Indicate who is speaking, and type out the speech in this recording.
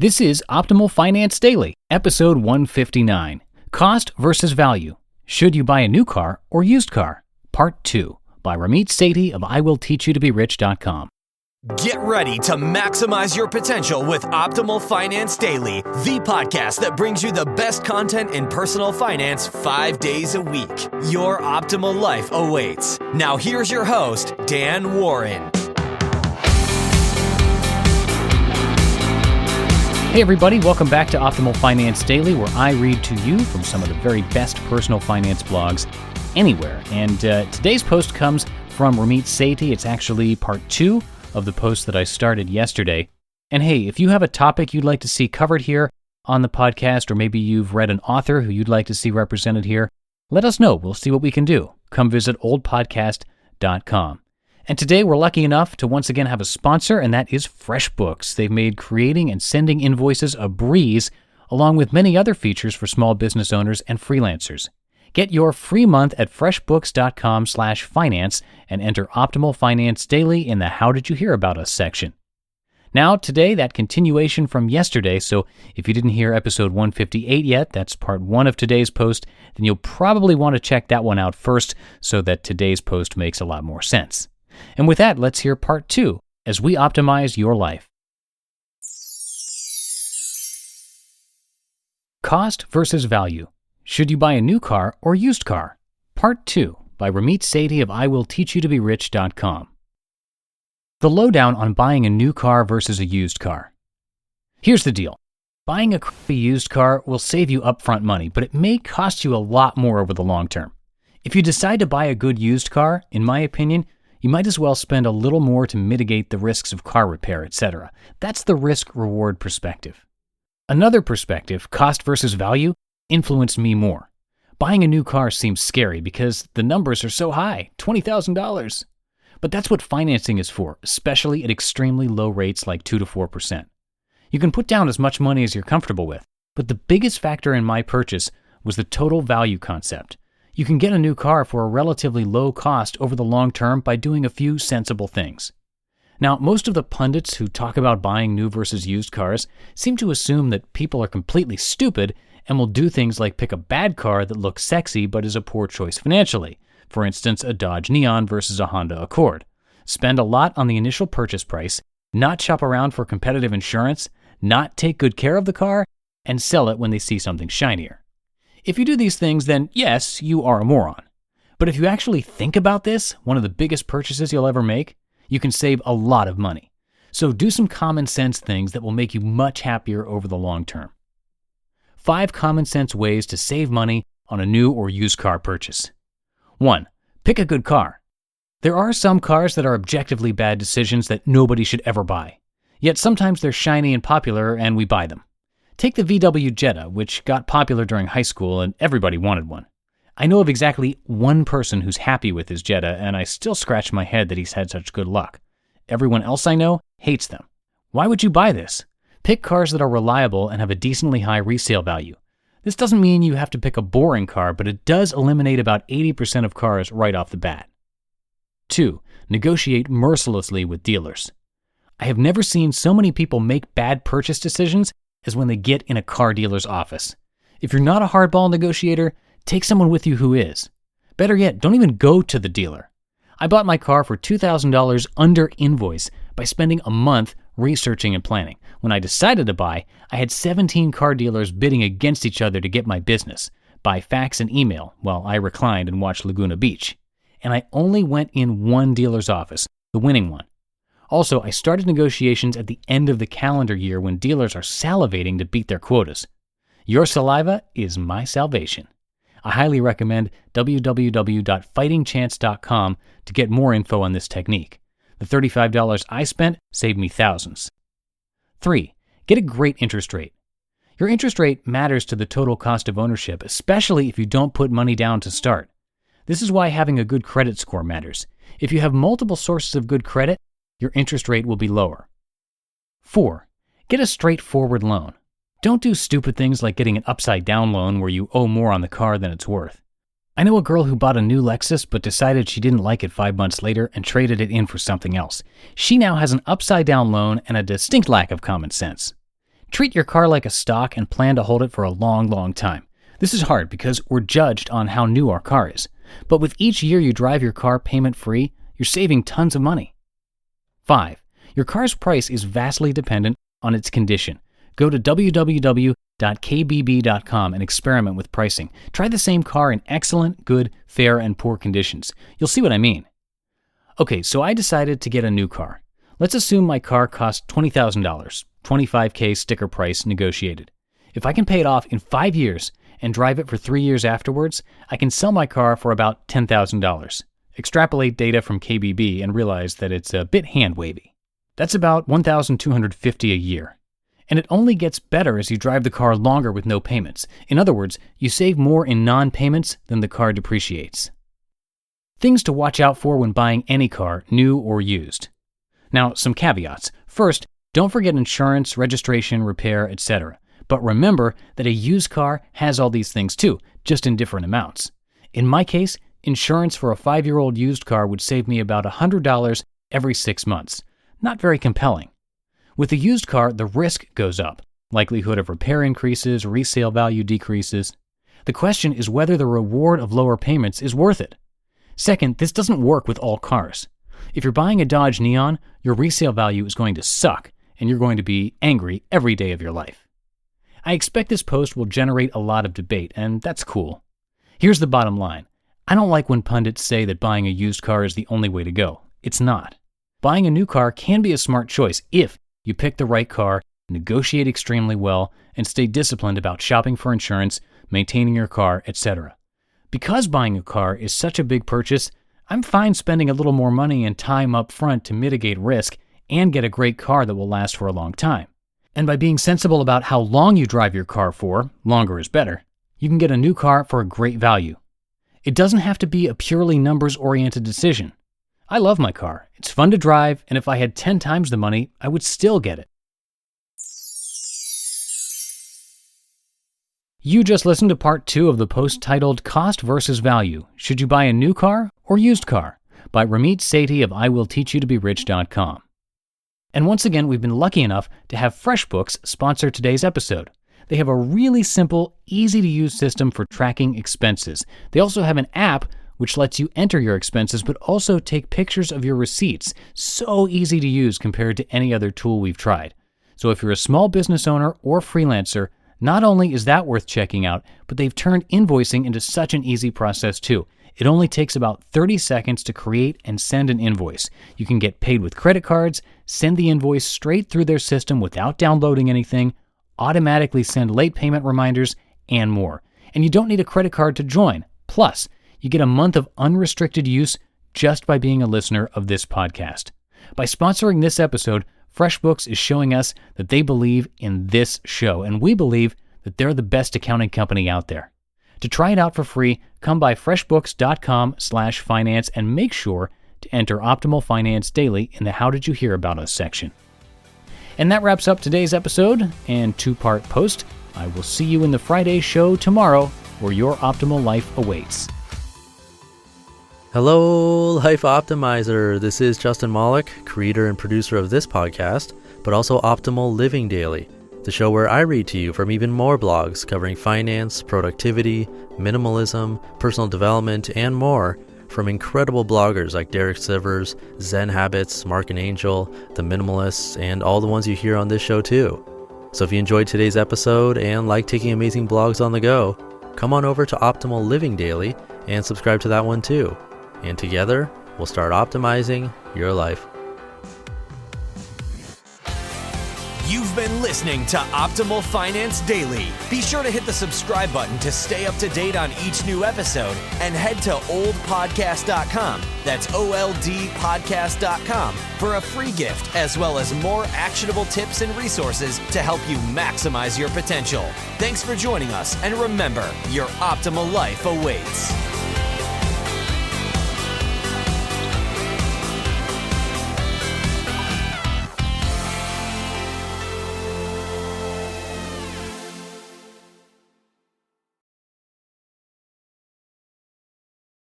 Speaker 1: This is Optimal Finance Daily, episode 159, Cost versus Value. Should you buy a new car or used car? Part 2, by Ramit Sethi of IWillTeachYouToBeRich.com.
Speaker 2: Get ready to maximize your potential with Optimal Finance Daily, the podcast that brings you the best content in personal finance 5 days a week. Your optimal life awaits. Now here's your host, Dan Warren.
Speaker 1: Hey everybody, welcome back to Optimal Finance Daily, where I read to you from some of the very best personal finance blogs anywhere. And today's post comes from Ramit Sethi. It's actually part 2 of the post that I started yesterday. And hey, if you have a topic you'd like to see covered here on the podcast, or maybe you've read an author who you'd like to see represented here, let us know. We'll see what we can do. Come visit oldpodcast.com. And today we're lucky enough to once again have a sponsor, and that is FreshBooks. They've made creating and sending invoices a breeze, along with many other features for small business owners and freelancers. Get your free month at freshbooks.com/finance and enter Optimal Finance Daily in the How Did You Hear About Us section. Now, today, that continuation from yesterday, so if you didn't hear episode 158 yet, that's part 1 of today's post, then you'll probably want to check that one out first so that today's post makes a lot more sense. And with that, let's hear part 2 as we optimize your life. Cost versus value. Should you buy a new car or used car? Part 2 by Ramit Sethi of IWillTeachYouToBeRich.com. The lowdown on buying a new car versus a used car. Here's the deal. Buying a crappy used car will save you upfront money, but it may cost you a lot more over the long term. If you decide to buy a good used car, in my opinion, you might as well spend a little more to mitigate the risks of car repair, etc. That's the risk-reward perspective. Another perspective, cost versus value, influenced me more. Buying a new car seems scary because the numbers are so high, $20,000. But that's what financing is for, especially at extremely low rates like 2 to 4%. You can put down as much money as you're comfortable with, but the biggest factor in my purchase was the total value concept. You can get a new car for a relatively low cost over the long term by doing a few sensible things. Now, most of the pundits who talk about buying new versus used cars seem to assume that people are completely stupid and will do things like pick a bad car that looks sexy but is a poor choice financially. For instance, a Dodge Neon versus a Honda Accord. Spend a lot on the initial purchase price, not shop around for competitive insurance, not take good care of the car, and sell it when they see something shinier. If you do these things, then yes, you are a moron. But if you actually think about this, one of the biggest purchases you'll ever make, you can save a lot of money. So do some common sense things that will make you much happier over the long term. 5 common sense ways to save money on a new or used car purchase. 1. Pick a good car. There are some cars that are objectively bad decisions that nobody should ever buy. Yet sometimes they're shiny and popular and we buy them. Take the VW Jetta, which got popular during high school and everybody wanted one. I know of exactly one person who's happy with his Jetta, and I still scratch my head that he's had such good luck. Everyone else I know hates them. Why would you buy this? Pick cars that are reliable and have a decently high resale value. This doesn't mean you have to pick a boring car, but it does eliminate about 80% of cars right off the bat. 2. Negotiate mercilessly with dealers. I have never seen so many people make bad purchase decisions as when they get in a car dealer's office. If you're not a hardball negotiator, take someone with you who is. Better yet, don't even go to the dealer. I bought my car for $2,000 under invoice by spending a month researching and planning. When I decided to buy, I had 17 car dealers bidding against each other to get my business, by fax and email, while I reclined and watched Laguna Beach. And I only went in one dealer's office, the winning one. Also, I started negotiations at the end of the calendar year when dealers are salivating to beat their quotas. Your saliva is my salvation. I highly recommend www.fightingchance.com to get more info on this technique. The $35 I spent saved me thousands. 3. Get a great interest rate. Your interest rate matters to the total cost of ownership, especially if you don't put money down to start. This is why having a good credit score matters. If you have multiple sources of good credit, your interest rate will be lower. 4. Get a straightforward loan. Don't do stupid things like getting an upside-down loan where you owe more on the car than it's worth. I know a girl who bought a new Lexus but decided she didn't like it 5 months later and traded it in for something else. She now has an upside-down loan and a distinct lack of common sense. Treat your car like a stock and plan to hold it for a long, long time. This is hard because we're judged on how new our car is. But with each year you drive your car payment-free, you're saving tons of money. 5. Your car's price is vastly dependent on its condition. Go to www.kbb.com and experiment with pricing. Try the same car in excellent, good, fair, and poor conditions. You'll see what I mean. Okay, so I decided to get a new car. Let's assume my car cost $20,000, $25K sticker price negotiated. If I can pay it off in 5 years and drive it for 3 years afterwards, I can sell my car for about $10,000. Extrapolate data from KBB and realize that it's a bit hand-wavy. That's about $1,250 a year. And it only gets better as you drive the car longer with no payments. In other words, you save more in non-payments than the car depreciates. Things to watch out for when buying any car, new or used. Now, some caveats. First, don't forget insurance, registration, repair, etc. But remember that a used car has all these things too, just in different amounts. In my case, insurance for a 5-year-old used car would save me about $100 every 6 months. Not very compelling. With a used car, the risk goes up. Likelihood of repair increases, resale value decreases. The question is whether the reward of lower payments is worth it. Second, this doesn't work with all cars. If you're buying a Dodge Neon, your resale value is going to suck, and you're going to be angry every day of your life. I expect this post will generate a lot of debate, and that's cool. Here's the bottom line. I don't like when pundits say that buying a used car is the only way to go. It's not. Buying a new car can be a smart choice if you pick the right car, negotiate extremely well, and stay disciplined about shopping for insurance, maintaining your car, etc. Because buying a car is such a big purchase, I'm fine spending a little more money and time up front to mitigate risk and get a great car that will last for a long time. And by being sensible about how long you drive your car for, longer is better, you can get a new car for a great value. It doesn't have to be a purely numbers-oriented decision. I love my car. It's fun to drive, and if I had 10 times the money, I would still get it. You just listened to part 2 of the post titled Cost versus Value. Should you buy a new car or used car? By Ramit Sethi of IWillTeachYouToBeRich.com. And once again, we've been lucky enough to have FreshBooks sponsor today's episode. They have a really simple, easy-to-use system for tracking expenses. They also have an app which lets you enter your expenses but also take pictures of your receipts. So easy to use compared to any other tool we've tried. So if you're a small business owner or freelancer, not only is that worth checking out, but they've turned invoicing into such an easy process too. It only takes about 30 seconds to create and send an invoice. You can get paid with credit cards, send the invoice straight through their system without downloading anything, automatically send late payment reminders, and more. And you don't need a credit card to join. Plus, you get a month of unrestricted use just by being a listener of this podcast. By sponsoring this episode, FreshBooks is showing us that they believe in this show, and we believe that they're the best accounting company out there. To try it out for free, come by freshbooks.com/finance and make sure to enter Optimal Finance Daily in the How Did You Hear About Us section. And that wraps up today's episode and 2-part post. I will see you in the Friday show tomorrow, where your optimal life awaits.
Speaker 3: Hello, Life Optimizer. This is Justin Malik, creator and producer of this podcast, but also Optimal Living Daily, the show where I read to you from even more blogs covering finance, productivity, minimalism, personal development, and more from incredible bloggers like Derek Sivers, Zen Habits, Mark and Angel, The Minimalists, and all the ones you hear on this show too. So if you enjoyed today's episode and like taking amazing blogs on the go, come on over to Optimal Living Daily and subscribe to that one too. And together, we'll start optimizing your life.
Speaker 2: You've been listening to Optimal Finance Daily. Be sure to hit the subscribe button to stay up to date on each new episode and head to oldpodcast.com. That's OLDpodcast.com for a free gift as well as more actionable tips and resources to help you maximize your potential. Thanks for joining us, and remember, your optimal life awaits.